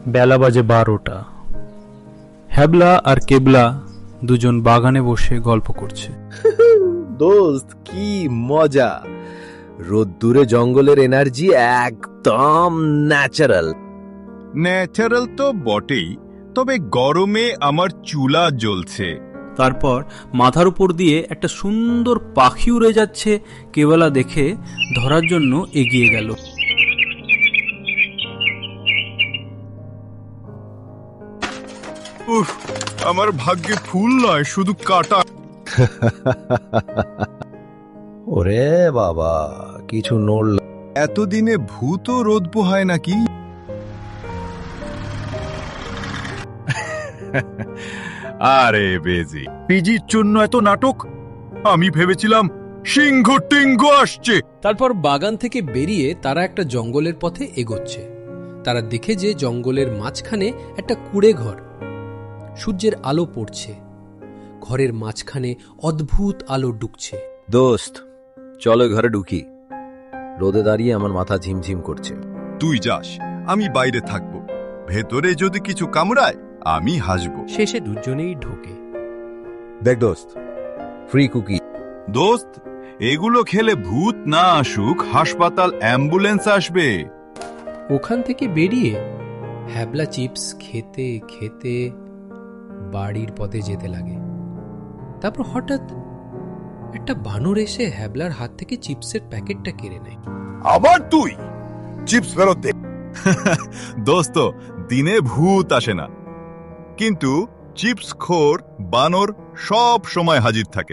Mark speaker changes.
Speaker 1: বেলা বাজে 12টা। হ্যাবলা আর কেবলা দুজন বাগানে বসে গল্প করছে।
Speaker 2: দোস্ত কি মজা! রোদ্দুরে জঙ্গলের এনার্জি একদম ন্যাচারাল।
Speaker 3: ন্যাচারাল তো বটেই, তবে গরমে আমার চুলা জ্বলছে।
Speaker 1: তারপর মাথার উপর দিয়ে একটা সুন্দর পাখি উড়ে যাচ্ছে, কেবলা দেখে ধরার জন্য এগিয়ে গেল।
Speaker 3: উফ, আমার ভাগ্যে ফুল নয়, শুধু কাটা।
Speaker 2: ওরে বাবা, কিছু নড়ল।
Speaker 3: এতদিনে ভূতও রোদ পোহায় নাকি? আরে বেজি, পিজির জন্য এত নাটক? আমি ভেবেছিলাম সিংহ টিংহ আসছে।
Speaker 4: তারপর বাগান থেকে বেরিয়ে তারা একটা জঙ্গলের পথে এগোচ্ছে। তারা দেখে যে জঙ্গলের মাঝখানে একটা কুঁড়ে ঘর। সূর্যের আলো পড়ছে, ঘরের মাঝখানে অদ্ভুত আলো ডুকছে।
Speaker 2: দোস্ত চলো ঘরে ঢুকি, রোদে দাঁড়িয়ে আমার মাথা ঝিমঝিম করছে।
Speaker 3: তুই যাস, আমি বাইরে থাকবো। ভেতরে যদি কিছু কামড়ায় আমি হাসবো।
Speaker 4: শেষে দুজনেই ঢোকে।
Speaker 2: দেখ দোস্ত, ফ্রি কুকি।
Speaker 3: দোস্ত, এগুলো খেলে ভূত না আসুক, হাসপাতাল অ্যাম্বুলেন্স আসবে।
Speaker 4: ওখান থেকে বেরিয়ে হ্যাবলা চিপস খেতে খেতে বাড়ির পথে যেতে লাগে। তারপর হঠাৎ একটা বানর এসে হ্যাবলার হাত থেকে চিপসের প্যাকেটটা কেড়ে নেয়।
Speaker 3: আবার তুই চিপস ফেরত দে। দোস্ত, দিনে ভূত আসে না, কিন্তু চিপস খোর বানর সব সময় হাজির থাকে।